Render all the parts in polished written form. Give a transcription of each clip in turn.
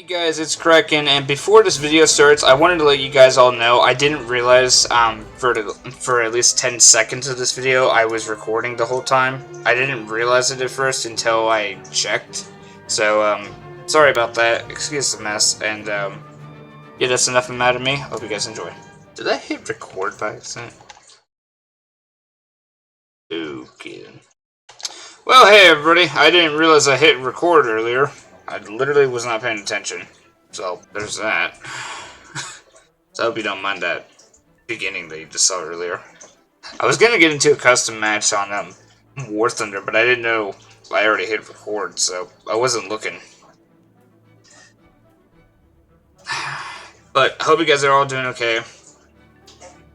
Hey guys, it's Kraken, and before this video starts, I wanted to let you guys all know I didn't realize for at least 10 seconds of this video I was recording the whole time. I didn't realize it at first until I checked. So, sorry about that. Excuse the mess, and yeah, that's enough of that of me. Hope you guys enjoy. Did I hit record by accident? Okay. Well, hey everybody. I didn't realize I hit record earlier. I literally was not paying attention. So, there's that. So I hope you don't mind that beginning that you just saw earlier. I was gonna get into a custom match on War Thunder, but I didn't know I already hit record, so I wasn't looking. But I hope you guys are all doing okay.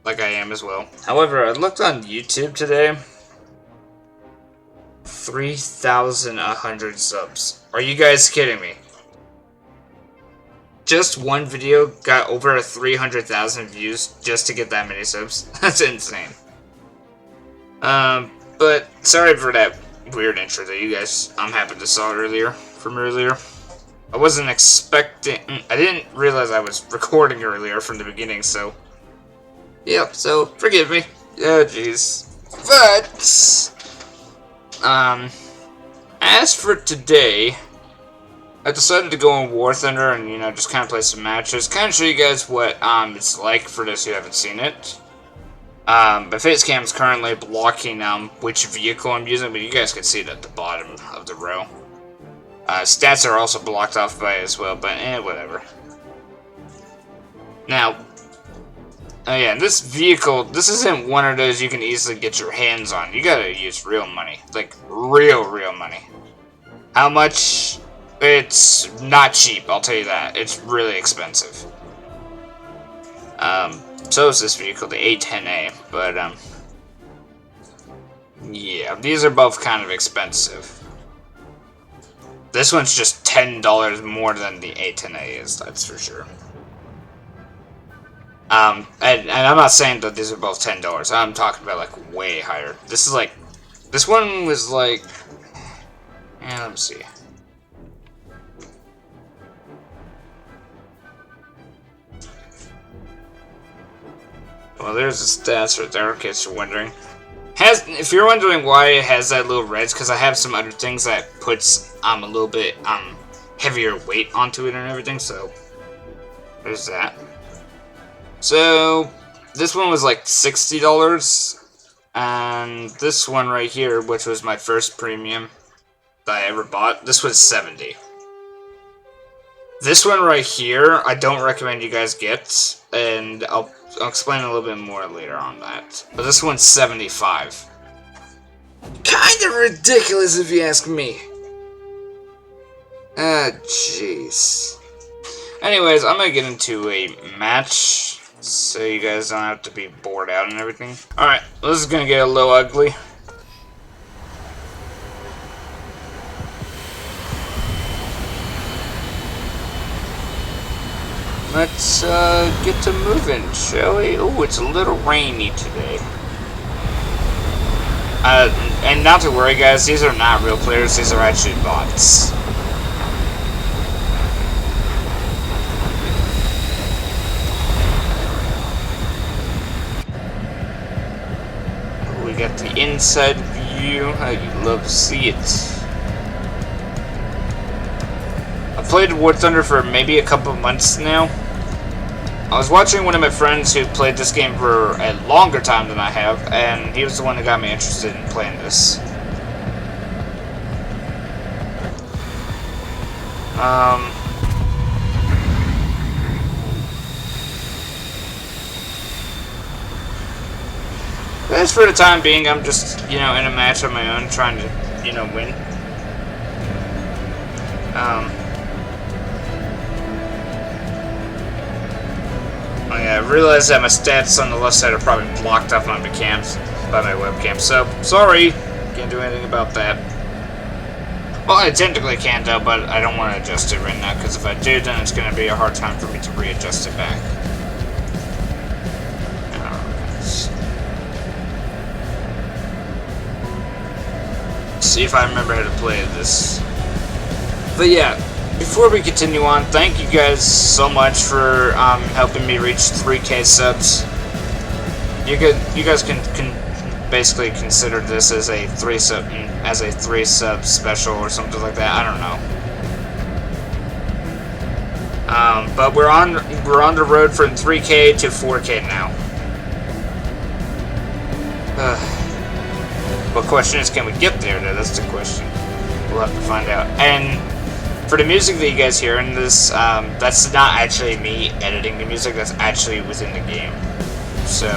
Like I am as well. However, I looked on YouTube today. 3,100 subs. Are you guys kidding me? Just one video got over 300,000 views just to get that many subs. That's insane. But sorry for that weird intro that you guys happened to saw from earlier. I wasn't expecting. I didn't realize I was recording earlier from the beginning, so yep. So forgive me. Yeah, jeez. But as for today, I decided to go on War Thunder and, you know, just kind of play some matches. Kind of show you guys what it's like for those who haven't seen it. My face cam is currently blocking which vehicle I'm using, but you guys can see it at the bottom of the row. Stats are also blocked off by it as well, but whatever. Now, oh yeah, this vehicle, this isn't one of those you can easily get your hands on. You gotta use real money. Like, real money. How much? It's not cheap, I'll tell you that. It's really expensive. So is this vehicle, the A-10A, but, yeah, these are both kind of expensive. This one's just $10 more than the A-10A is, that's for sure. And I'm not saying that these are both $10. I'm talking about, like, way higher. This is, like, this one was, like, let me see. Well, there's the stats right there, in case you're wondering. If you're wondering why it has that little red, it's because I have some other things that puts a little bit heavier weight onto it and everything, so there's that. So this one was like $60, and this one right here, which was my first premium that I ever bought, this was $70. This one right here, I don't recommend you guys get, and I'll explain a little bit more later on that. But this one's $75. Kind of ridiculous if you ask me. Ah, jeez. Anyways, I'm gonna get into a match, so you guys don't have to be bored out and everything. Alright, this is gonna get a little ugly. Let's get to moving, shall we? Oh, it's a little rainy today. And not to worry, guys, these are not real players, these are actually bots. We got the inside view, how you love to see it. I've played War Thunder for maybe a couple of months now. I was watching one of my friends who played this game for a longer time than I have, and he was the one that got me interested in playing this. As for the time being, I'm just, you know, in a match on my own, trying to, you know, win. I realized that my stats on the left side are probably blocked off on my cams by my webcam, so sorry, can't do anything about that. Well, I technically can though, but I don't want to adjust it right now, because if I do, then it's going to be a hard time for me to readjust it back. See if I remember how to play this. But yeah, before we continue on, thank you guys so much for helping me reach 3K subs. You guys can basically consider this as a 3 sub special or something like that. I don't know. But we're on the road from 3K to 4K now. The question is, can we get there? That's the question. We'll have to find out. And for the music that you guys hear in this, that's not actually me editing the music. That's actually within the game. So,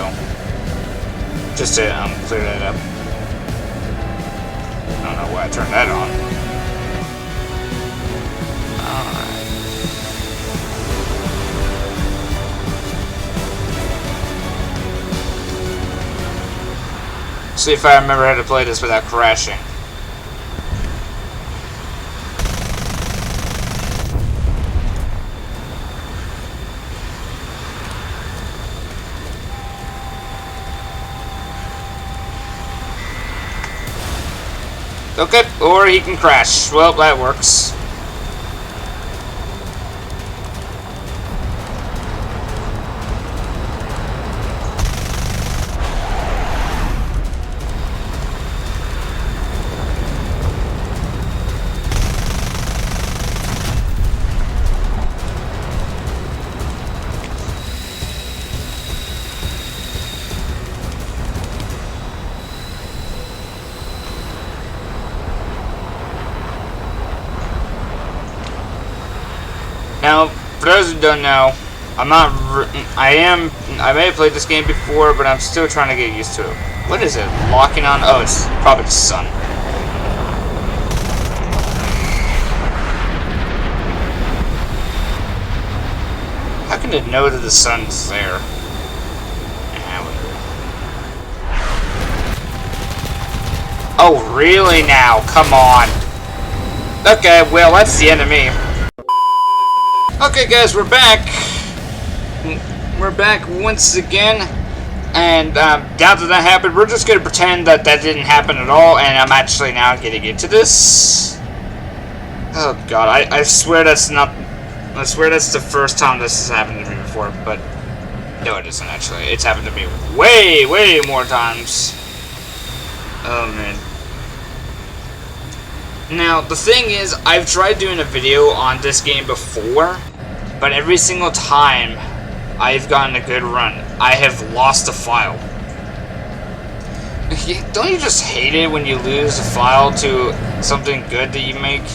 just to clear that up. I don't know why I turned that on. Alright. See if I remember how to play this without crashing. Okay, or he can crash. Well, that works. Now, for those who don't know, I may have played this game before, but I'm still trying to get used to it. What is it? Locking on? Oh, it's probably the sun. How can it know that the sun's there? Oh, really now? Come on. Okay, well, that's the enemy. Okay, guys, we're back. We're back once again. And now that that happened, we're just going to pretend that that didn't happen at all. And I'm actually now getting into this. Oh, God. I swear that's not... I swear that's the first time this has happened to me before. But no, it isn't, actually. It's happened to me way, way more times. Oh, man. Now, the thing is, I've tried doing a video on this game before, but every single time I've gotten a good run, I have lost a file. Don't you just hate it when you lose a file to something good that you make?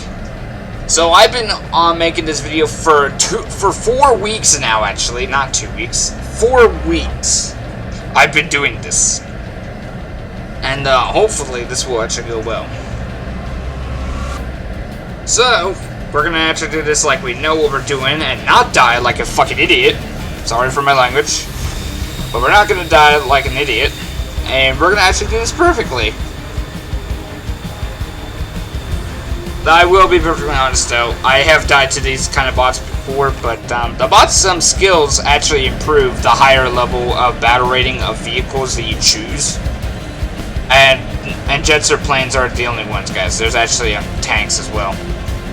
So I've been making this video for 4 weeks now, actually, not 2 weeks. 4 weeks I've been doing this. And hopefully this will actually go well. So, we're gonna actually do this like we know what we're doing and not die like a fucking idiot. Sorry for my language. But we're not gonna die like an idiot. And we're gonna actually do this perfectly. I will be perfectly honest though, I have died to these kind of bots before, but the bots' skills actually improve the higher level of battle rating of vehicles that you choose. And jets or planes aren't the only ones, guys. There's actually tanks as well.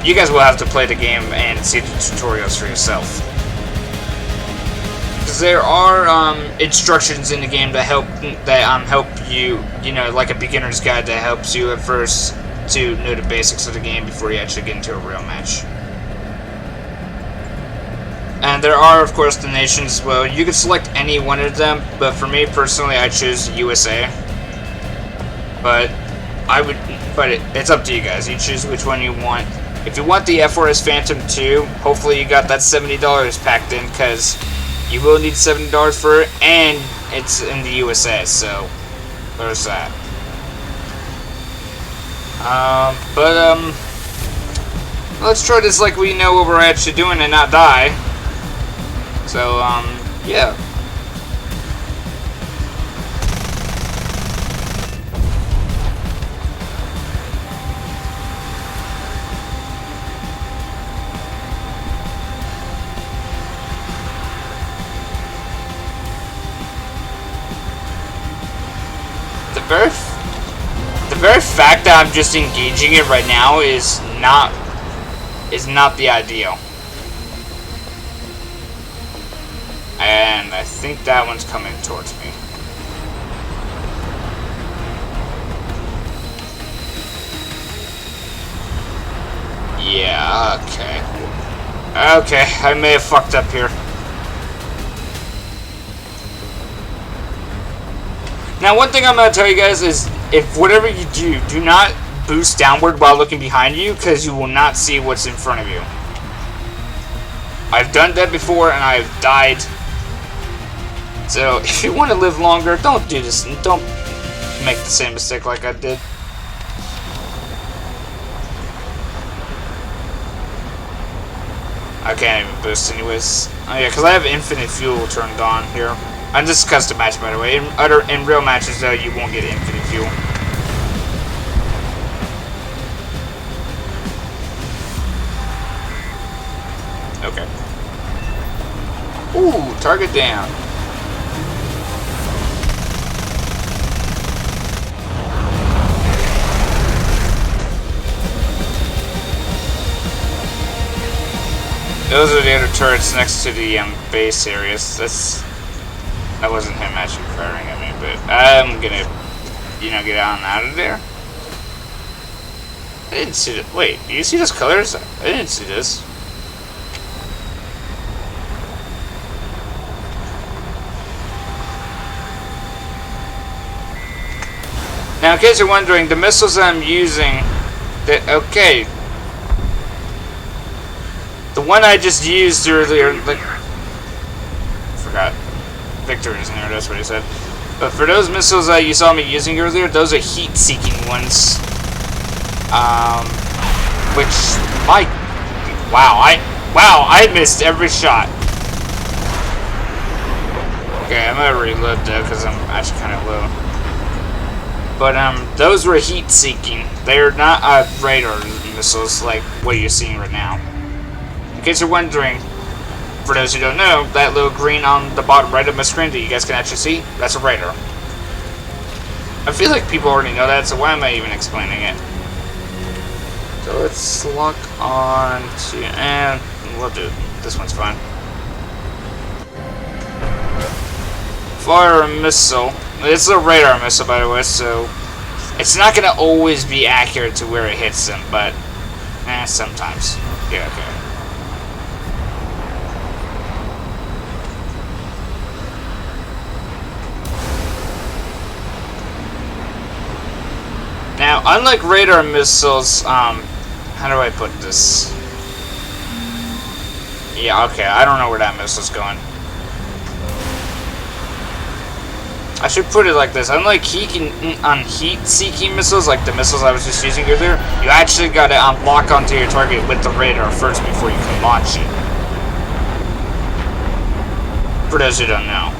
You guys will have to play the game and see the tutorials for yourself. Because there are instructions in the game that help you, you know, like a beginner's guide that helps you at first to know the basics of the game before you actually get into a real match. And there are, of course, the nations as well. You can select any one of them, but for me personally, I choose USA. But it's up to you guys. You choose which one you want. If you want the F4S Phantom 2, hopefully you got that $70 packed in, because you will need $70 for it, and it's in the USA, so there's that. Let's try this like we know what we're actually doing and not die. So, yeah. The very fact that I'm just engaging it right now is not is not the ideal. And I think that one's coming towards me. Yeah, okay. Okay, I may have fucked up here. Now, one thing I'm going to tell you guys is, if whatever you do, do not boost downward while looking behind you, because you will not see what's in front of you. I've done that before, and I've died. So, if you want to live longer, don't do this. Don't make the same mistake like I did. I can't even boost anyways. Oh yeah, because I have infinite fuel turned on here. And this is custom match, by the way. In real matches, though, you won't get infinite fuel. Okay. Ooh, target down. Those are the other turrets next to the base areas. That wasn't him actually firing at me, but I'm gonna, you know, get out of there. I didn't see it. Wait, do you see those colors? I didn't see this. Now, in case you're wondering, the missiles I'm using, okay. The one I just used earlier, like, forgot. Victor is in there, that's what he said. But for those missiles that you saw me using earlier, those are heat-seeking ones. Which, wow, I missed every shot. Okay, I'm gonna reload though, because I'm actually kind of low. But, those were heat-seeking. They're not, radar missiles like what you're seeing right now. In case you're wondering, for those who don't know, that little green on the bottom right of my screen that you guys can actually see, that's a radar. I feel like people already know that, so why am I even explaining it? So let's lock on to, and we'll do, this one's fine. Fire a missile. It's a radar missile, by the way, so it's not going to always be accurate to where it hits them, but, sometimes. Yeah, okay. Now, unlike radar missiles, how do I put this? Yeah, okay, I don't know where that missile's going. I should put it like this. Unlike heat-seeking missiles, like the missiles I was just using earlier, you actually gotta lock onto your target with the radar first before you can launch it. For those who don't know.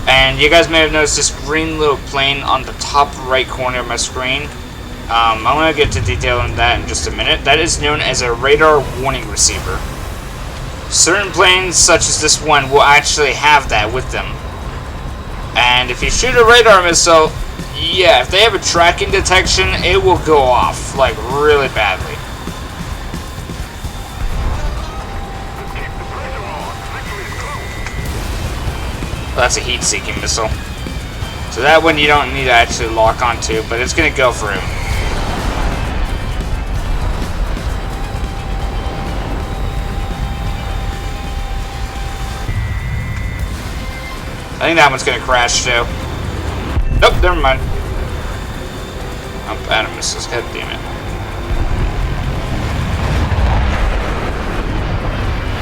And you guys may have noticed this green little plane on the top right corner of my screen. I'm going to get to detail on that in just a minute. That is known as a radar warning receiver. Certain planes, such as this one, will actually have that with them. And if you shoot a radar missile, yeah, if they have a tracking detection, it will go off, like, really badly. That's a heat-seeking missile. So that one you don't need to actually lock onto, but it's going to go for him. I think that one's going to crash too. Nope, never mind. Oh, Adam misses. God damn it.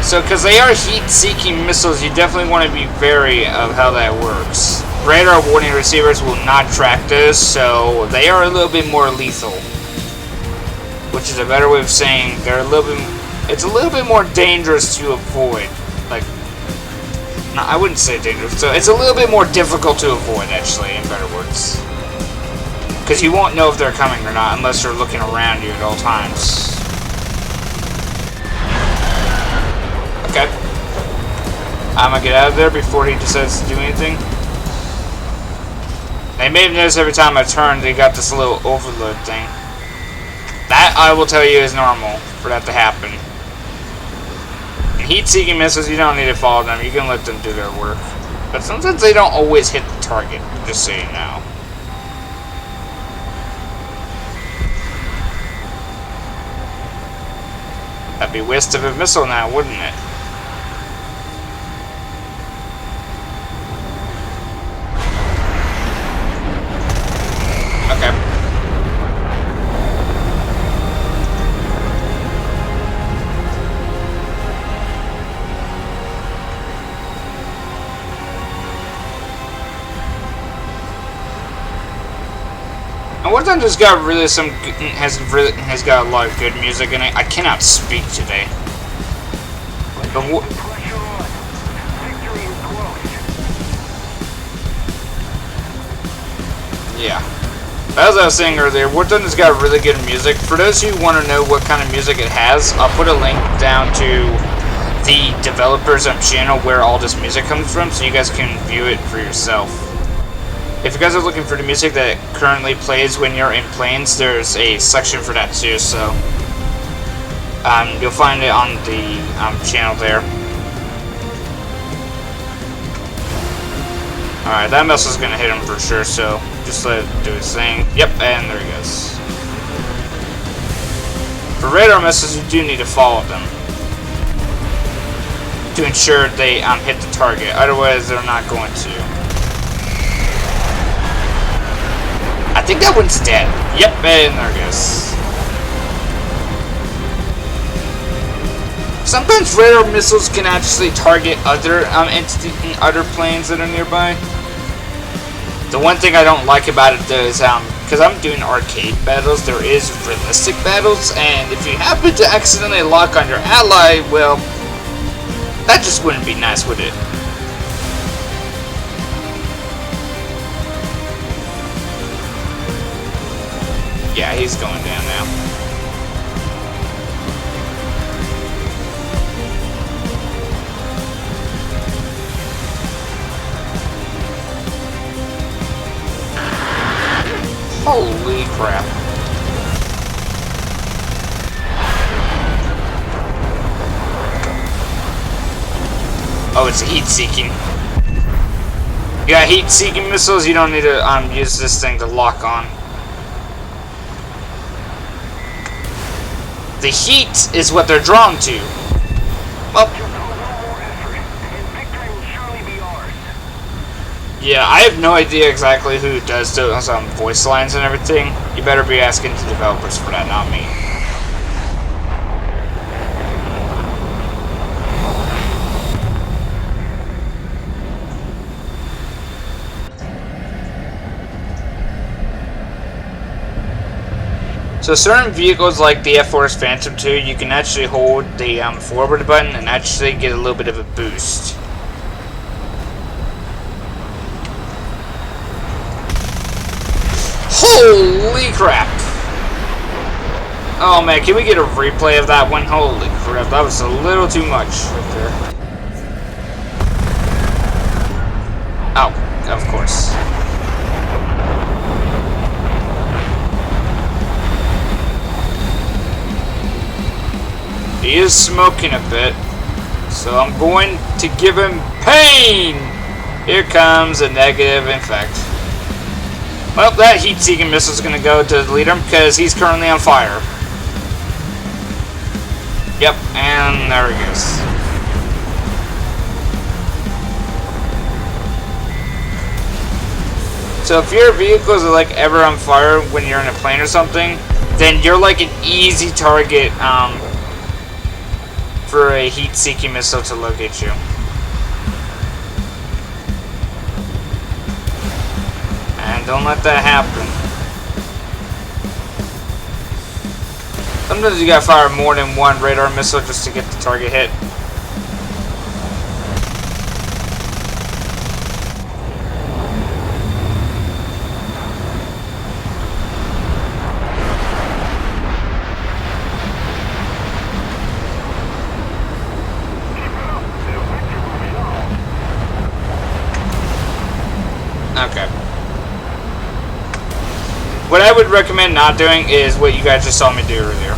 So, because they are heat-seeking missiles, you definitely want to be wary of how that works. Radar warning receivers will not track this, so they are a little bit more lethal. Which is a better way of saying they're a little bit... It's a little bit more dangerous to avoid. Like... No, I wouldn't say dangerous. So, it's a little bit more difficult to avoid, actually, in better words. Because you won't know if they're coming or not unless you're looking around you at all times. Okay. I'm gonna get out of there before he decides to do anything. They may have noticed every time I turn, they got this little overload thing. That, I will tell you, is normal for that to happen. Heat-seeking missiles, you don't need to follow them. You can let them do their work. But sometimes they don't always hit the target, just so you know. That'd be a waste of a missile now, wouldn't it? Okay. And War Thunder's got really has got a lot of good music in it. I cannot speak today. But yeah. As I was saying earlier, War Thunder's got really good music. For those who want to know what kind of music it has, I'll put a link down to the developer's channel where all this music comes from, so you guys can view it for yourself. If you guys are looking for the music that currently plays when you're in planes, there's a section for that too, so you'll find it on the channel there. Alright, that missile's gonna hit him for sure, so just let it do its thing. Yep, and there he goes. For radar missiles, you do need to follow them to ensure they hit the target, otherwise they're not going to. I think that one's dead. Yep, and there it goes. Sometimes radar missiles can actually target other entities in other planes that are nearby. The one thing I don't like about it though is because I'm doing arcade battles, there is realistic battles, and if you happen to accidentally lock on your ally, well, that just wouldn't be nice, would it? Yeah, he's going down now. Holy crap. Oh, it's heat-seeking. You got heat-seeking missiles, you don't need to use this thing to lock on. The heat is what they're drawn to. Well, yeah, I have no idea exactly who does those voice lines and everything. You better be asking the developers for that, not me. So certain vehicles like the F-Force Phantom 2, you can actually hold the forward button and actually get a little bit of a boost. Holy crap! Oh man, can we get a replay of that one? Holy crap, that was a little too much right there. Oh, of course. He is smoking a bit, so I'm going to give him pain! Here comes a negative effect. Well, that heat-seeking missile is going to go to delete him because he's currently on fire. Yep, and there he goes. So if your vehicles are like ever on fire when you're in a plane or something, then you're like an easy target for a heat-seeking missile to locate you. And don't let that happen. Sometimes you gotta fire more than one radar missile just to get the target hit. Okay. What I would recommend not doing is what you guys just saw me do earlier.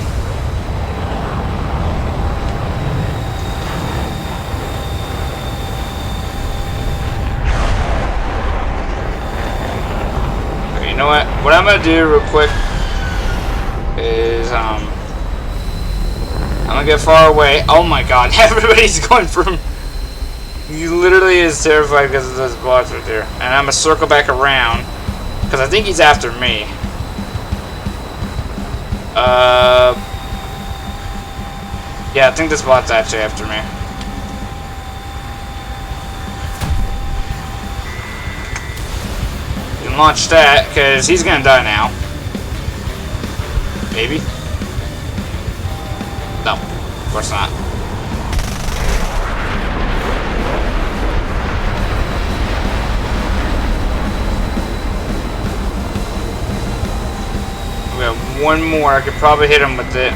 Okay, you know what? What I'm gonna do real quick is I'm gonna get far away. Oh my god, everybody's going from. He literally is terrified because of those blocks right there. And I'm gonna circle back around because I think he's after me. Yeah, I think this bot's actually after me. You can launch that because he's gonna die now. Maybe. No, of course not. We have one more. I could probably hit him with it.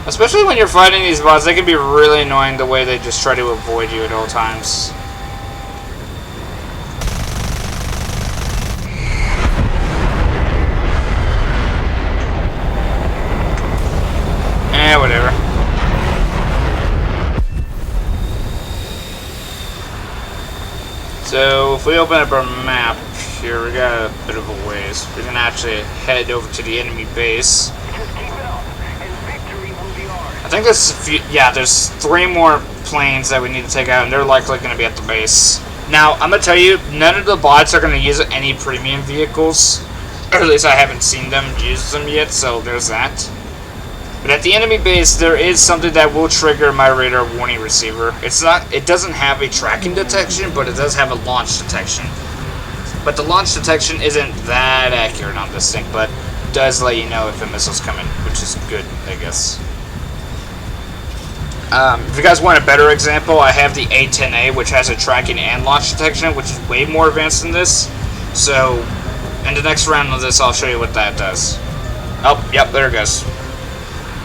Especially when you're fighting these bots, they can be really annoying the way they just try to avoid you at all times. Whatever. So, if we open up our map here, we got a bit of a ways. We can actually head over to the enemy base. I think there's there's 3 more planes that we need to take out, and they're likely going to be at the base. Now, I'm going to tell you, none of the bots are going to use any premium vehicles. Or at least I haven't seen them use them yet, so there's that. But at the enemy base, there is something that will trigger my radar warning receiver. It doesn't have a tracking detection, but it does have a launch detection. But the launch detection isn't that accurate on this thing, but does let you know if a missile's coming, which is good, I guess. If you guys want a better example, I have the A-10A, which has a tracking and launch detection, which is way more advanced than this. So, in the next round of this, I'll show you what that does. Oh, yep, there it goes.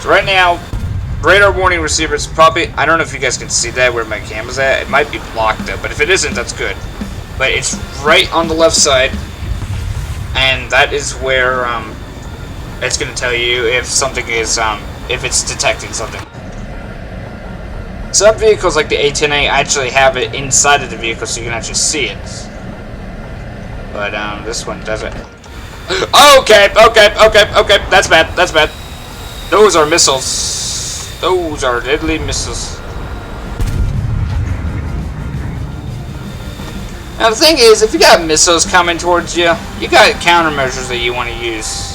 So right now, radar warning receiver is probably, I don't know if you guys can see that where my camera's at. It might be blocked though, but if it isn't, that's good. But it's right on the left side, and that is where it's going to tell you if something is, if it's detecting something. Some vehicles like the A-10A actually have it inside of the vehicle so you can actually see it. But this one doesn't. Okay, that's bad. Those are missiles. Those are deadly missiles. Now the thing is, if you got missiles coming towards you, you got countermeasures that you want to use.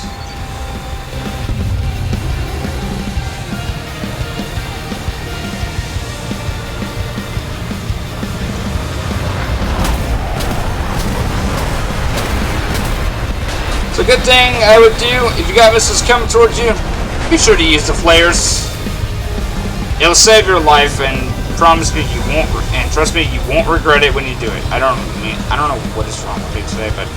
So good thing I would do, if you got missiles coming towards you, be sure to use the flares. It'll save your life, and promise me you won't, and trust me, you won't regret it when you do it. I don't know what is wrong with me today, but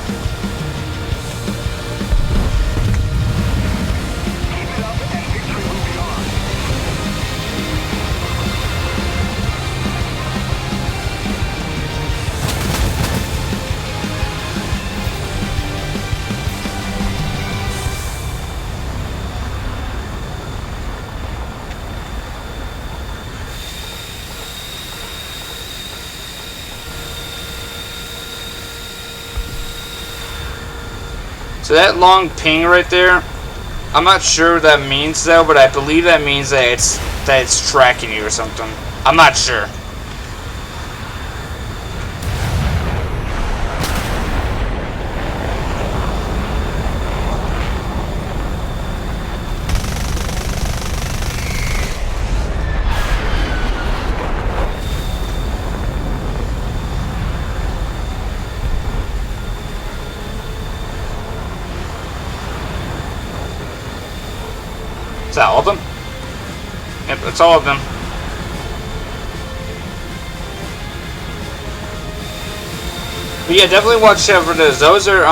so that long ping right there, I'm not sure what that means though, but I believe that means that it's tracking you or something. I'm not sure. Is that all of them? Yep, that's all of them. But yeah, definitely watch out for those. Those are,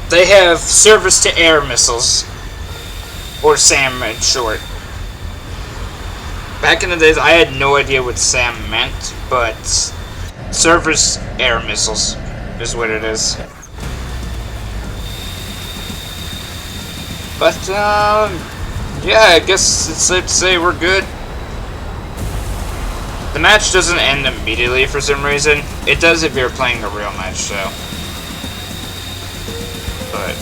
they have surface-to-air missiles. Or SAM in short. Back in the days, I had no idea what SAM meant, but surface air missiles is what it is. But, yeah, I guess it's safe to say we're good. The match doesn't end immediately for some reason. It does if you're playing a real match, though. But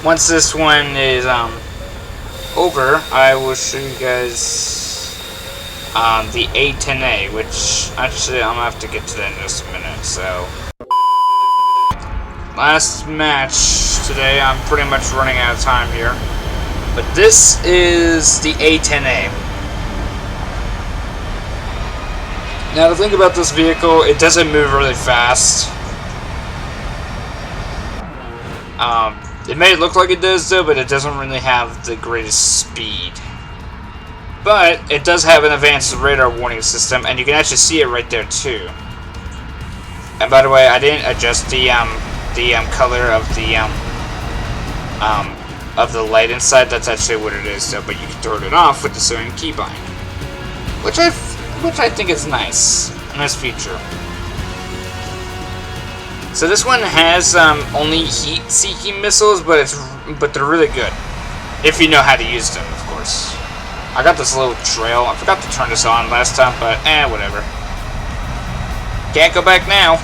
once this one is, over, I will show you guys the A-10A, which actually I'm gonna have to get to that in just a minute. So, last match today. I'm pretty much running out of time here, but this is the A-10A. Now, to think about this vehicle, it doesn't move really fast. It may look like it does, though, but it doesn't really have the greatest speed. But it does have an advanced radar warning system, and you can actually see it right there, too. And by the way, I didn't adjust the color of the light inside. That's actually what it is, though. But you can turn it off with the sewing keybind, which I think is nice. A nice feature. So this one has only heat-seeking missiles, but they're really good if you know how to use them, of course. I got this little trail. I forgot to turn this on last time, but whatever. Can't go back now.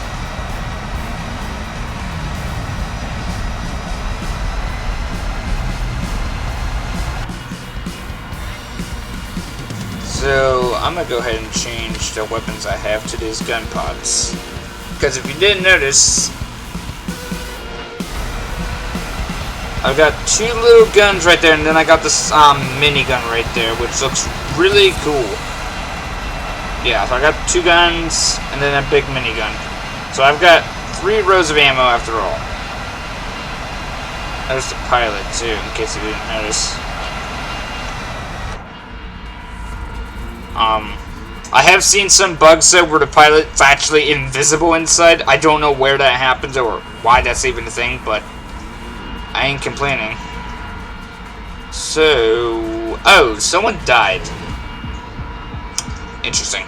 So I'm gonna go ahead and change the weapons I have to these gun pods. Because if you didn't notice, I've got two little guns right there, and then I got this minigun right there, which looks really cool. Yeah, so I got two guns, and then a big minigun. So I've got 3 rows of ammo after all. There's the pilot, too, in case you didn't notice. I have seen some bugs though where the pilot's actually invisible inside. I don't know where that happens or why that's even a thing, but I ain't complaining. So, oh, someone died. Interesting.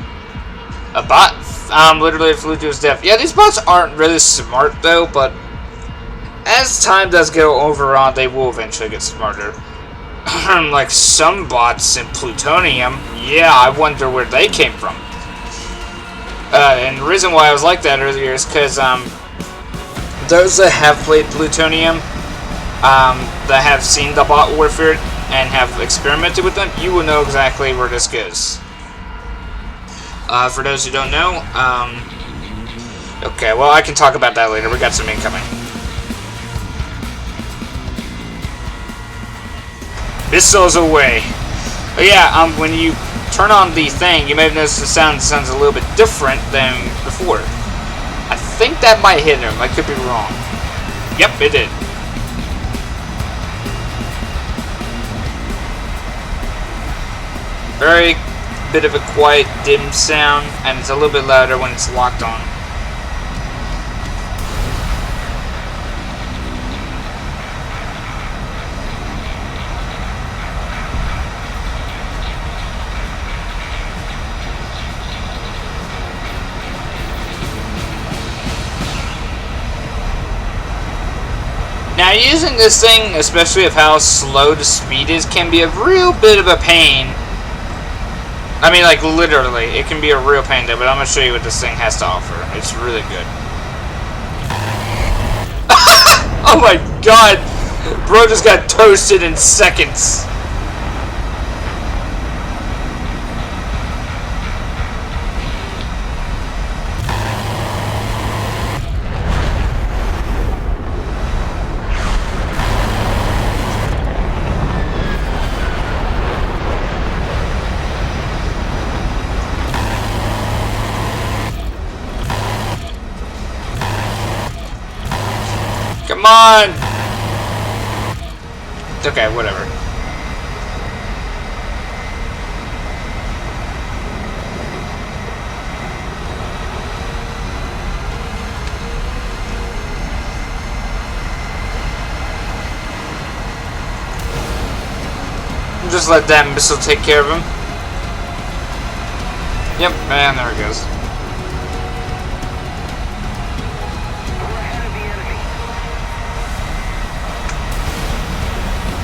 A bot literally flew to his death. Yeah, these bots aren't really smart though, but as time does go over on, they will eventually get smarter. Like some bots in plutonium, yeah, I wonder where they came from. And the reason why I was like that earlier is because those that have played plutonium, that have seen the bot warfare and have experimented with them, you will know exactly where this goes. For those who don't know, okay, well I can talk about that later. We got some incoming. Missiles away. But yeah, when you turn on the thing, you may have noticed the sounds a little bit different than before. I think that might hit him. I could be wrong. Yep, it did. Very bit of a quiet, dim sound, and it's a little bit louder when it's locked on. Now, using this thing, especially of how slow the speed is, can be a real bit of a pain. I mean, like, literally, it can be a real pain there, but I'm going to show you what this thing has to offer. It's really good. Oh my god! Bro just got toasted in seconds. Come on! Okay, whatever. just let that missile take care of him. Yep, and there it goes.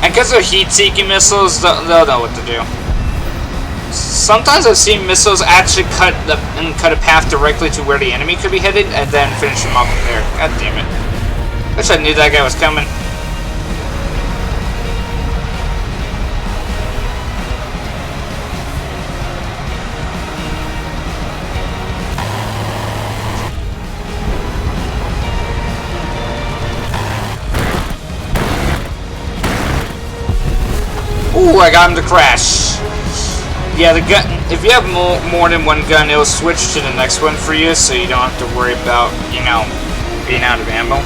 And because they're heat-seeking missiles, they'll know what to do. Sometimes I've seen missiles actually cut a path directly to where the enemy could be headed, and then finish them off there. God damn it! Wish I knew that guy was coming. Ooh, I got him to crash. Yeah, the gun. If you have more than one gun, it'll switch to the next one for you, so you don't have to worry about, you know, being out of ammo.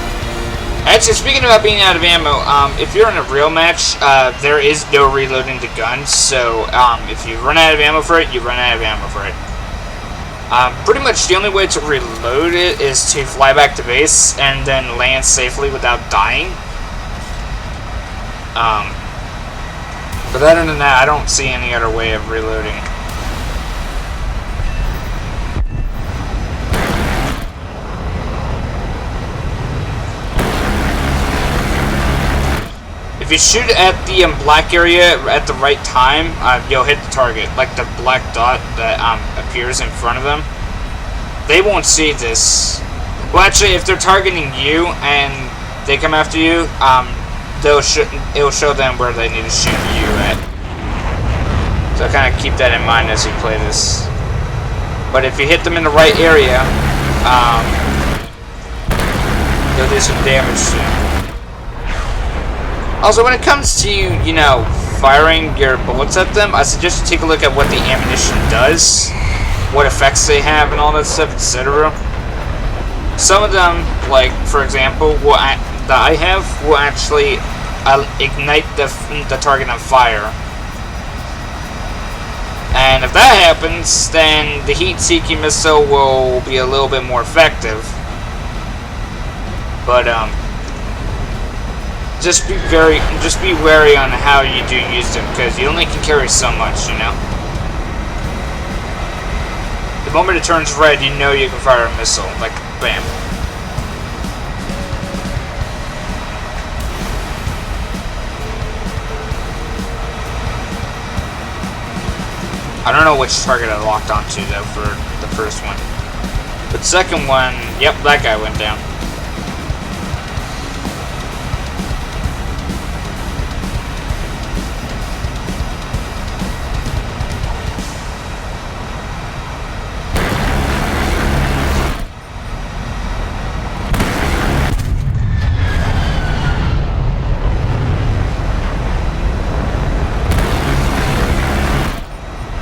Actually, speaking about being out of ammo, if you're in a real match, there is no reloading the gun. So, if you run out of ammo for it, you run out of ammo for it. Pretty much the only way to reload it is to fly back to base and then land safely without dying. But other than that, I don't see any other way of reloading. If you shoot at the black area at the right time, you'll hit the target. Like the black dot that appears in front of them. They won't see this. Well, actually, if they're targeting you and they come after you, it'll show them where they need to shoot you at. So kind of keep that in mind as you play this. But if you hit them in the right area, they'll do some damage to you. Also, when it comes to, you know, firing your bullets at them, I suggest you take a look at what the ammunition does, what effects they have, and all that stuff, etc. Some of them, like, for example, that I have will actually ignite the target on fire. And if that happens, then the heat-seeking missile will be a little bit more effective. But just be wary on how you do use them, because you only can carry so much, you know. The moment it turns red, you know you can fire a missile, like bam. I don't know which target I locked onto though for the first one. But second one, yep, that guy went down.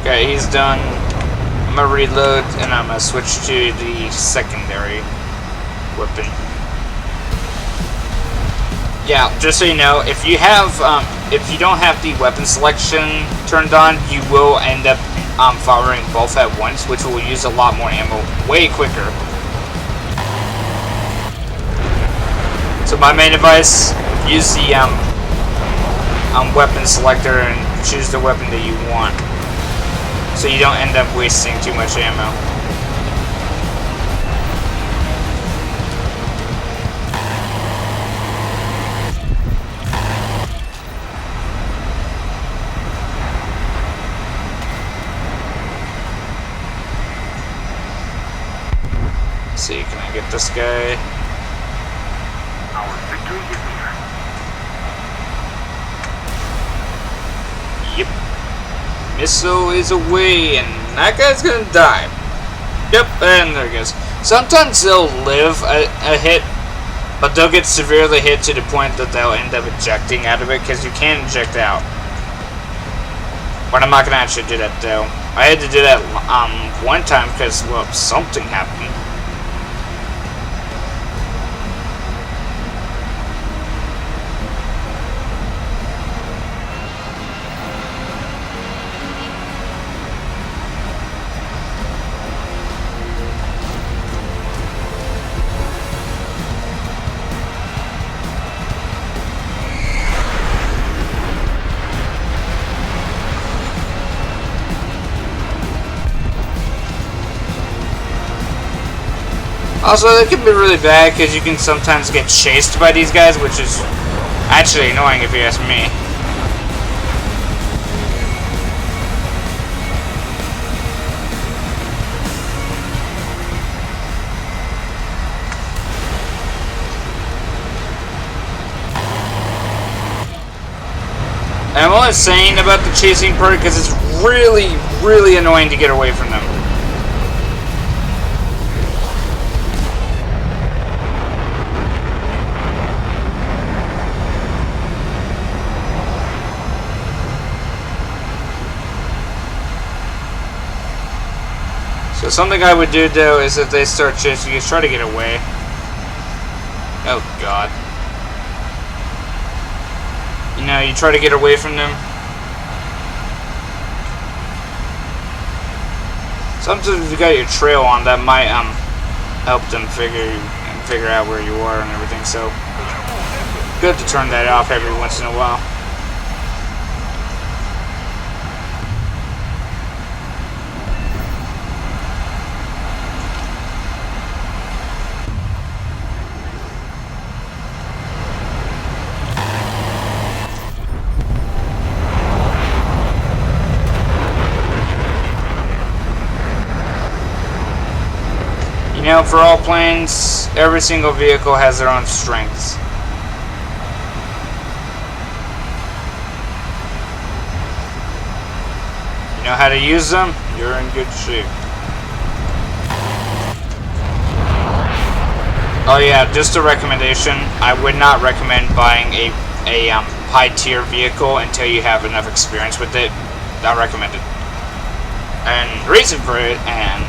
Okay, he's done. I'm gonna reload and I'm gonna switch to the secondary weapon. Yeah, just so you know, if you don't have the weapon selection turned on, you will end up firing both at once, which will use a lot more ammo way quicker. So my main advice: use the weapon selector and choose the weapon that you want, so you don't end up wasting too much ammo. Let's see, can I get this guy? Our victory is near. Yep. Missile is away, and that guy's gonna die. Yep, and there he goes. Sometimes they'll live a hit, but they'll get severely hit to the point that they'll end up ejecting out of it, because you can eject out. But I'm not gonna actually do that though. I had to do that one time because, well, something happened. Also, that can be really bad because you can sometimes get chased by these guys, which is actually annoying if you ask me. And I'm only saying about the chasing part because it's really, really annoying to get away from them. So something I would do though is if they start chasing you, try to get away. Oh god. You know, you try to get away from them. Sometimes if you got your trail on, that might help them figure out where you are and everything. So good to turn that off every once in a while. You know, for all planes, every single vehicle has their own strengths. You know how to use them, you're in good shape. Oh yeah, just a recommendation. I would not recommend buying a high tier vehicle until you have enough experience with it. Not recommended. And the reason for it, and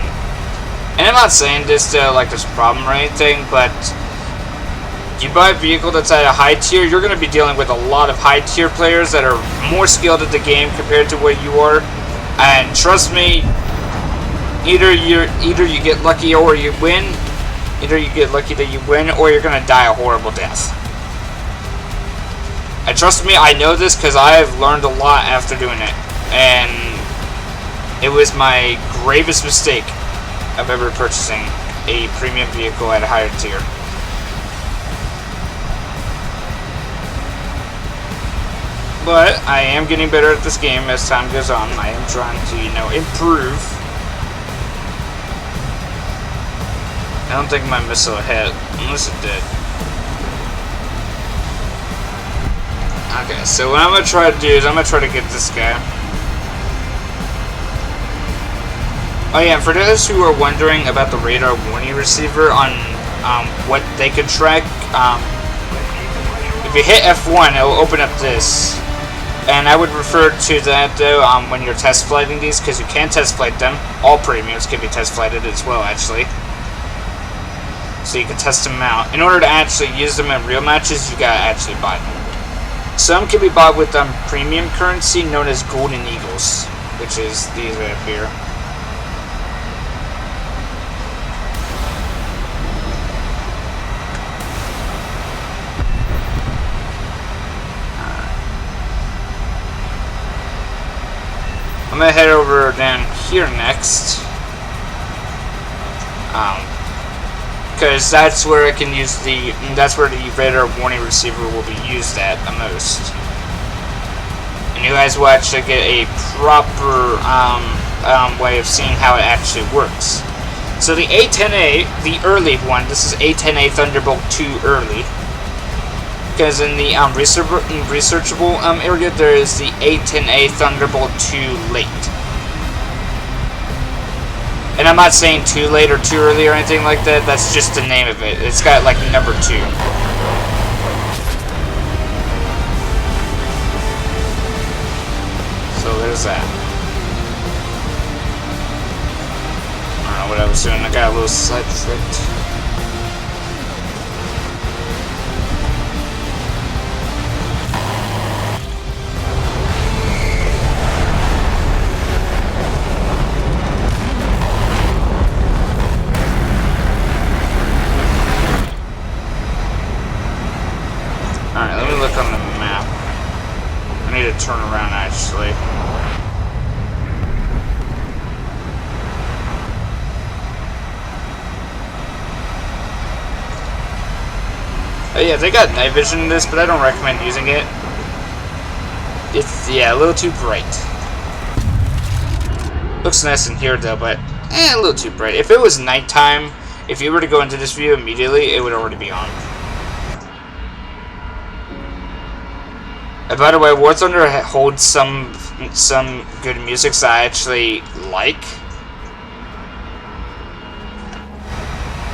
I'm not saying this to like this problem or anything, but you buy a vehicle that's at a high tier, you're going to be dealing with a lot of high tier players that are more skilled at the game compared to what you are. And trust me, either you get lucky or you win. Either you get lucky that you win, or you're going to die a horrible death. And trust me, I know this because I have learned a lot after doing it. And it was my gravest mistake of ever purchasing a premium vehicle at a higher tier. But I am getting better at this game as time goes on. I am trying to, you know, improve. I don't think my missile hit, unless it did. Okay, so what I'm going to try to do is I'm going to try to get this guy. Oh yeah, and for those who are wondering about the radar warning receiver on what they could track, if you hit F1, it will open up this. And I would refer to that though when you're test flighting these, because you can test flight them. All premiums can be test flighted as well, actually. So you can test them out. In order to actually use them in real matches, you gotta actually buy them. Some can be bought with premium currency known as Golden Eagles, which is these right up here. I'm gonna head over down here next. Because that's where I can use that's where the radar warning receiver will be used at the most. And you guys will actually get a proper way of seeing how it actually works. So the A-10A, the early one, this is A-10A Thunderbolt 2 early. Because in the researchable area, there is the A-10A Thunderbolt 2 late. And I'm not saying too late or too early or anything like that. That's just the name of it. It's got like number 2. So there's that. I don't know what I was doing. I got a little sidetracked. Alright, let me look on the map. I need to turn around, actually. Oh yeah, they got night vision in this, but I don't recommend using it. It's, yeah, a little too bright. Looks nice in here though, but a little too bright. If it was nighttime, if you were to go into this view immediately, it would already be on. And by the way, War Thunder holds some good music that I actually like.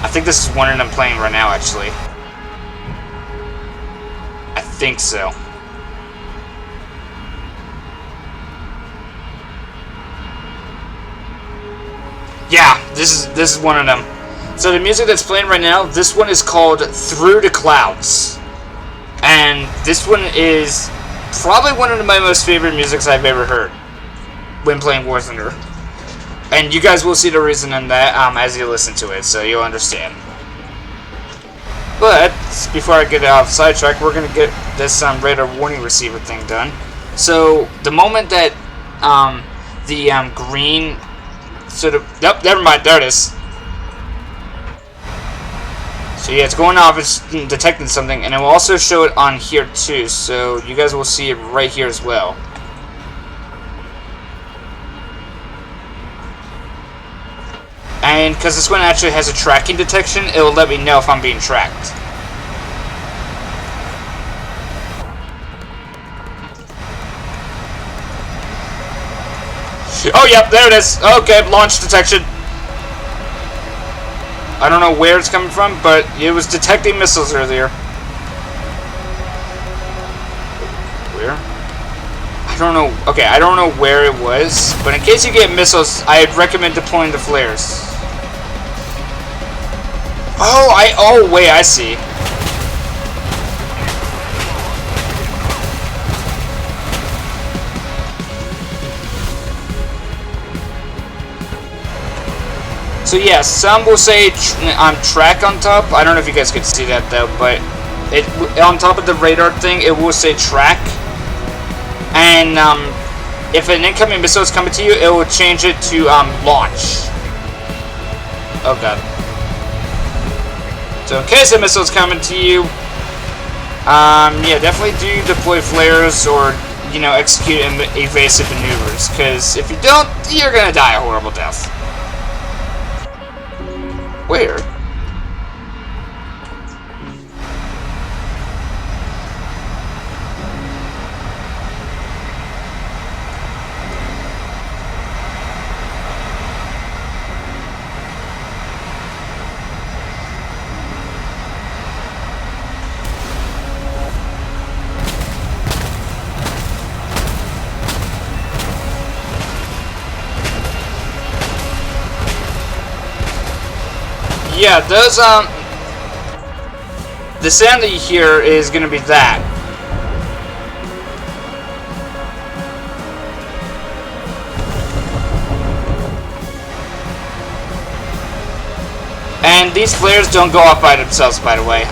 I think this is one of them playing right now, actually. I think so. Yeah, this is one of them. So the music that's playing right now, this one is called Through the Clouds. And this one is probably one of my most favorite musics I've ever heard when playing War Thunder. And you guys will see the reason in that as you listen to it, so you'll understand. But before I get off sidetrack, we're gonna get this radar warning receiver thing done. So the moment that the green sort of, nope, never mind, there it is. So yeah, it's going off, it's detecting something, and it will also show it on here too, so you guys will see it right here as well. And because this one actually has a tracking detection, it will let me know if I'm being tracked. Oh, yep, there it is. Okay, launch detection. I don't know where it's coming from, but it was detecting missiles earlier. Where? I don't know. Okay, I don't know where it was, but in case you get missiles, I'd recommend deploying the flares. Oh, wait, I see. So yeah, some will say track on top. I don't know if you guys could see that though, but it on top of the radar thing, it will say track. And if an incoming missile is coming to you, it will change it to launch. Oh god. So in case a missile is coming to you, yeah, definitely do deploy flares or, you know, execute evasive maneuvers. Because if you don't, you're gonna die a horrible death. Where? Yeah, those, the sound that you hear is gonna be that. And these flares don't go off by themselves, by the way.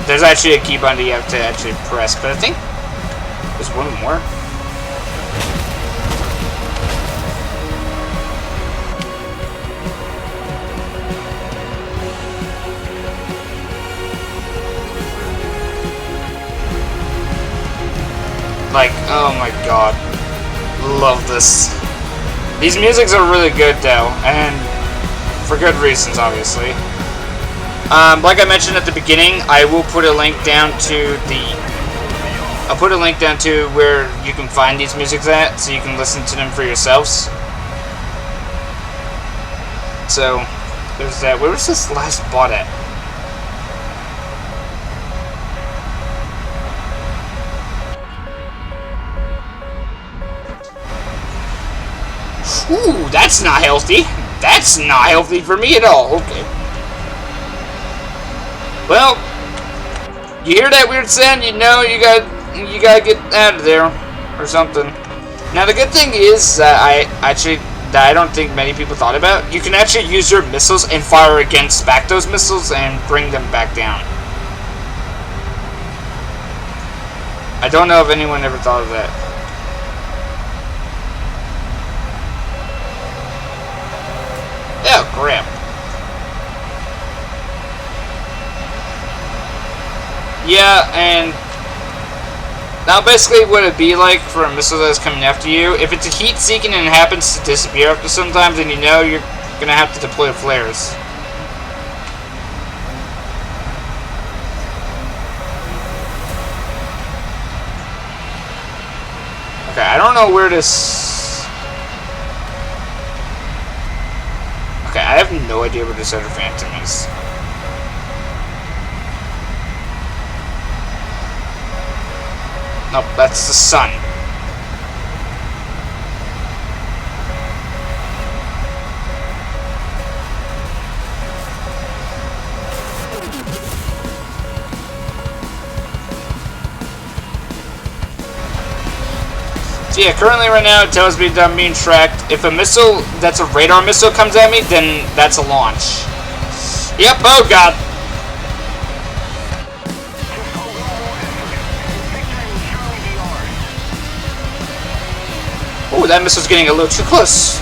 There's actually a key button that you have to actually press, but I think there's one more. Like, oh my god. Love this. These musics are really good though, and for good reasons, obviously. Like I mentioned at the beginning, I will put a link down to I'll put a link down to where you can find these musics at, so you can listen to them for yourselves. So, there's that. Where was this last bot at? Ooh, that's not healthy. That's not healthy for me at all. Okay. Well, you hear that weird sound, you know you gotta get out of there or something. Now the good thing is that I don't think many people thought about. You can actually use your missiles and fire against back those missiles and bring them back down. I don't know if anyone ever thought of that. Oh, crap. Yeah, and now basically what it'd be like for a missile that's coming after you. If it's a heat-seeking and it happens to disappear after sometimes, then you know you're gonna have to deploy flares. Okay, I don't know where this... Okay, I have no idea where this other Phantom is. Nope, that's the sun. So yeah, currently right now it tells me that I'm being tracked. If a missile that's a radar missile comes at me, then that's a launch. Yep, oh god. Oh, that missile's getting a little too close.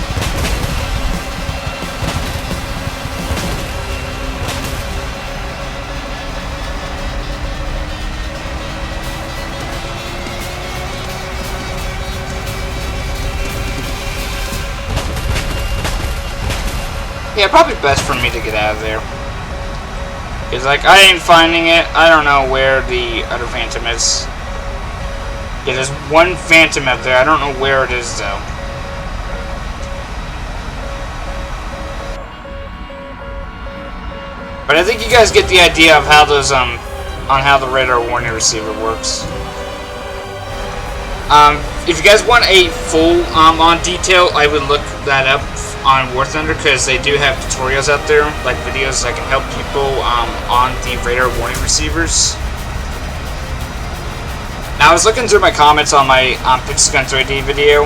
Yeah, probably best for me to get out of there. It's like, I ain't finding it. I don't know where the other Phantom is. Yeah, there's one Phantom out there. I don't know where it is, though. But I think you guys get the idea of how those, on how the radar warning receiver works. If you guys want a full, on detail, I would look that up on War Thunder, because they do have tutorials out there, like videos that can help people, on the radar warning receivers. Now, I was looking through my comments on my, Pixel 3D video,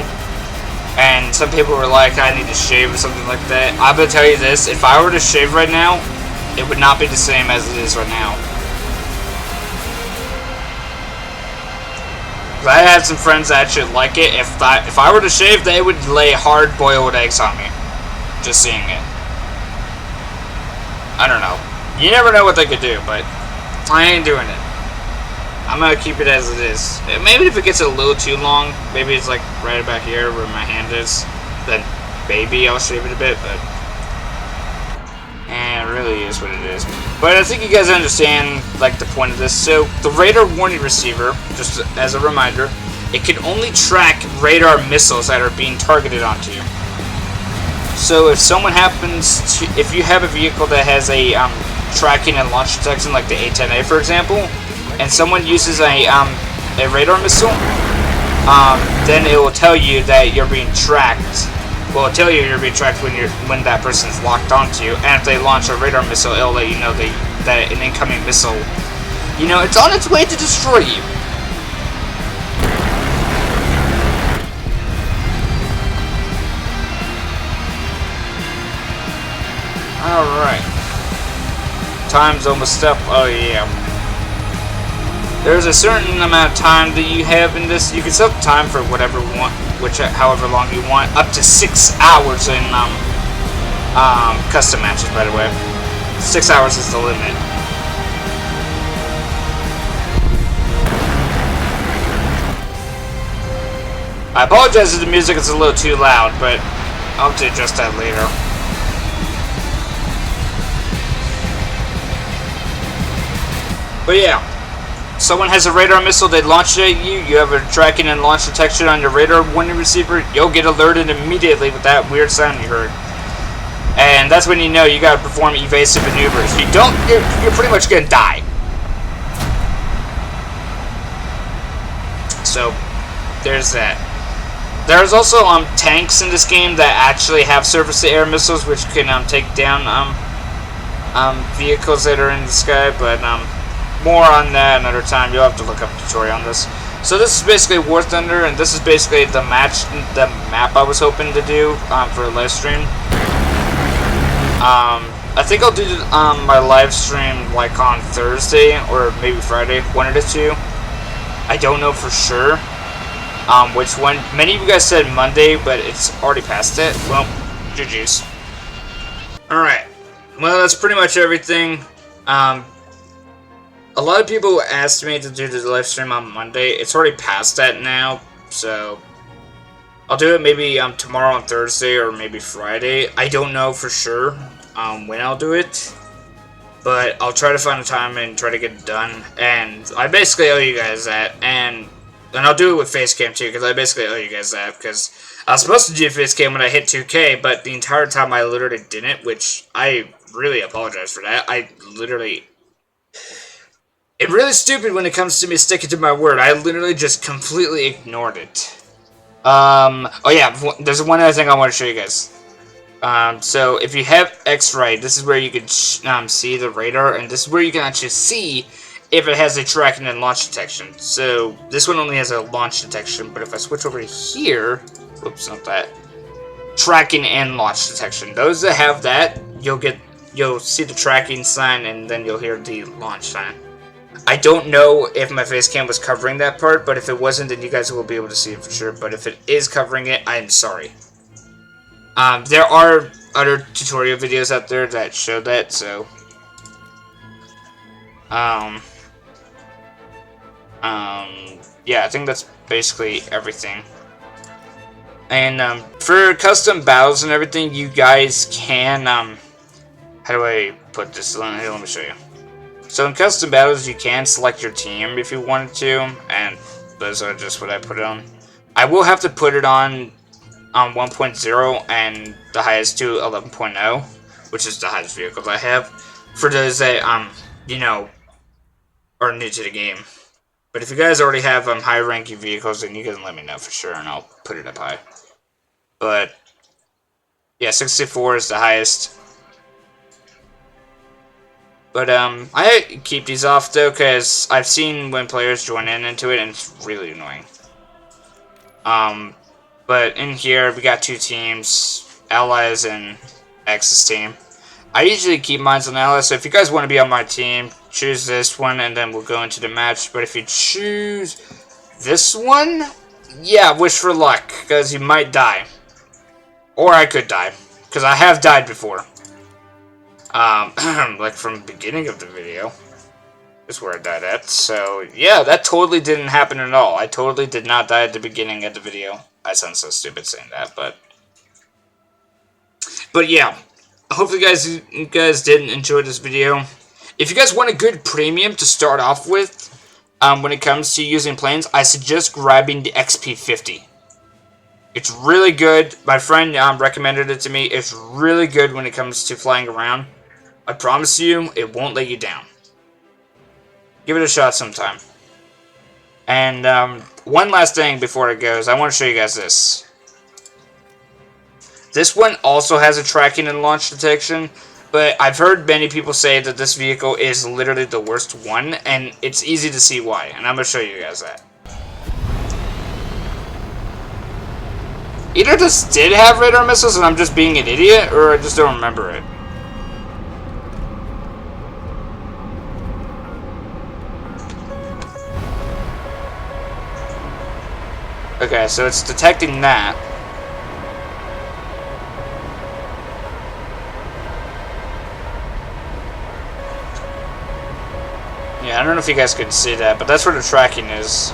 and some people were like, I need to shave or something like that. I'm gonna tell you this, if I were to shave right now, it would not be the same as it is right now. I had some friends that actually like it. If I were to shave, they would lay hard-boiled eggs on me. Just seeing it. I don't know. You never know what they could do, but I ain't doing it. I'm gonna keep it as it is. Maybe if it gets a little too long, maybe it's like right about here where my hand is, then maybe I'll shave it a bit, but it really is what it is. But I think you guys understand, like, the point of this. So, the radar warning receiver, just as a reminder, it can only track radar missiles that are being targeted onto you. So, if someone happens to, if you have a vehicle that has a tracking and launch detection, like the A-10A, for example, and someone uses a radar missile, then it will tell you that you're being tracked. Well, it'll tell you you're being tracked when that person's locked onto you, and if they launch a radar missile, it'll let you know that an incoming missile, you know, it's on its way to destroy you. Alright. Time's almost up. Oh, yeah. There's a certain amount of time that you have in this. You can set the time for whatever you want, however long you want. Up to 6 hours in custom matches, by the way. 6 hours is the limit. I apologize if the music is a little too loud, but I'll have to adjust that later. But yeah, someone has a radar missile, they launch it at you, you have a tracking and launch detection on your radar warning receiver, you'll get alerted immediately with that weird sound you heard. And that's when you know you gotta perform evasive maneuvers. If you don't, you're pretty much gonna die. So, there's that. There's also tanks in this game that actually have surface-to-air missiles, which can take down vehicles that are in the sky, but more on that another time. You'll have to look up a tutorial on this. So this is basically War Thunder, and this is basically the map I was hoping to do for a live stream. I think I'll do my live stream like on Thursday or maybe Friday, one of the two. I don't know for sure which one. Many of you guys said Monday, but it's already past it. Well, GG's. Alright. Well, that's pretty much everything. A lot of people asked me to do the live stream on Monday. It's already past that now, so I'll do it maybe tomorrow on Thursday or maybe Friday. I don't know for sure when I'll do it, but I'll try to find a time and try to get it done. And I basically owe you guys that, and I'll do it with Facecam too, because I basically owe you guys that, because I was supposed to do Facecam when I hit 2K, but the entire time I literally didn't, which I really apologize for that. It's really stupid when it comes to me sticking to my word. I literally just completely ignored it. Oh yeah, there's one other thing I want to show you guys. So if you have X-ray, this is where you can see the radar, and this is where you can actually see if it has a tracking and launch detection. So this one only has a launch detection, but if I switch over here, whoops, not that, tracking and launch detection. Those that have that, you'll see the tracking sign, and then you'll hear the launch sign. I don't know if my face cam was covering that part, but if it wasn't, then you guys will be able to see it for sure. But if it is covering it, I'm sorry. There are other tutorial videos out there that show that, so yeah, I think that's basically everything. And for custom battles and everything, you guys can how do I put this? Let me show you. So in custom battles, you can select your team if you wanted to, and those are just what I put it on. I will have to put it on 1.0 and the highest to 11.0, which is the highest vehicles I have, for those that you know, are new to the game. But if you guys already have high ranking vehicles, then you can let me know for sure, and I'll put it up high. But yeah, 64 is the highest. But I keep these off though, because I've seen when players join into it, and it's really annoying. But in here we got two teams, Allies and X's team. I usually keep mine on Allies, so if you guys want to be on my team, choose this one, and then we'll go into the match. But if you choose this one, yeah, wish for luck, because you might die. Or I could die, because I have died before. Like from the beginning of the video is where I died at. So yeah, that totally didn't happen at all. I totally did not die at the beginning of the video. I sound so stupid saying that, but yeah. Hopefully you guys did enjoy this video. If you guys want a good premium to start off with, when it comes to using planes, I suggest grabbing the XP50. It's really good. My friend recommended it to me. It's really good when it comes to flying around. I promise you, it won't let you down. Give it a shot sometime. And one last thing before it goes, I want to show you guys this. This one also has a tracking and launch detection, but I've heard many people say that this vehicle is literally the worst one, and it's easy to see why, and I'm going to show you guys that. Either this did have radar missiles and I'm just being an idiot, or I just don't remember it. Okay, so it's detecting that. Yeah, I don't know if you guys could see that, but that's where the tracking is.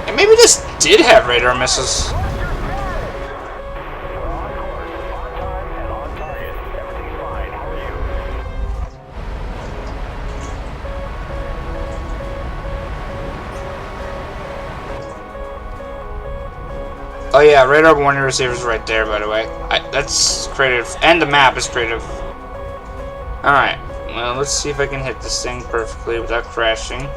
And maybe this did have radar missiles. Oh yeah, radar warning receiver's right there, by the way. That's creative, and the map is creative. Alright, well, let's see if I can hit this thing perfectly without crashing.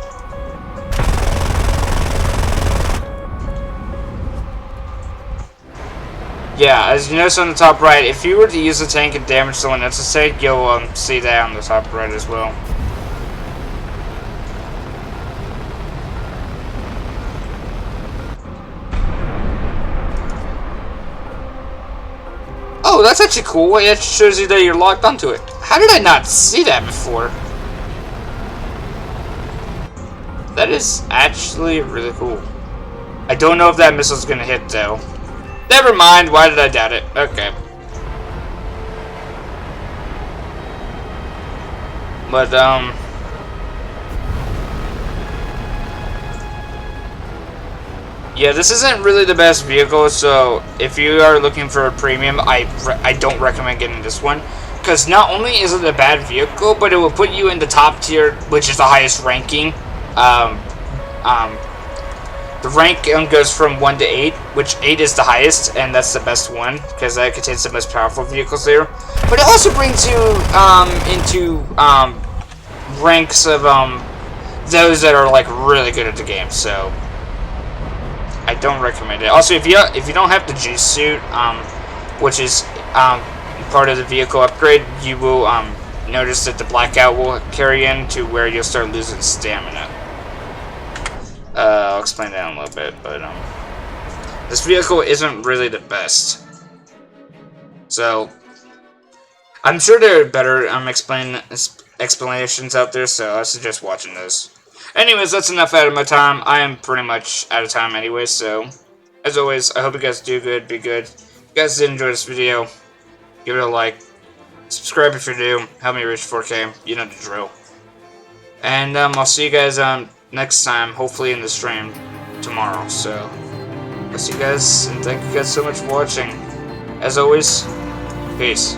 Yeah, as you notice on the top right, if you were to use the tank and damage someone else's tank, you'll see that on the top right as well. Oh, that's actually cool. It shows you that you're locked onto it. How did I not see that before? That is actually really cool. I don't know if that missile's gonna hit though. Never mind, why did I doubt it? Okay. But, yeah, this isn't really the best vehicle, so if you are looking for a premium, I don't recommend getting this one. Because not only is it a bad vehicle, but it will put you in the top tier, which is the highest ranking. The rank goes from 1 to 8, which 8 is the highest, and that's the best one, because that contains the most powerful vehicles there. But it also brings you into ranks of those that are like really good at the game, so I don't recommend it. Also, if you don't have the G suit, which is part of the vehicle upgrade, you will notice that the blackout will carry in to where you'll start losing stamina. I'll explain that in a little bit, but this vehicle isn't really the best. So I'm sure there are better explanations out there, so I suggest watching those. Anyways, that's enough out of my time. I am pretty much out of time anyway, so as always, I hope you guys do good, be good. If you guys did enjoy this video, give it a like, subscribe if you're new, help me reach 4K, you know the drill. And I'll see you guys next time, hopefully in the stream tomorrow. So I'll see you guys, and thank you guys so much for watching. As always, peace.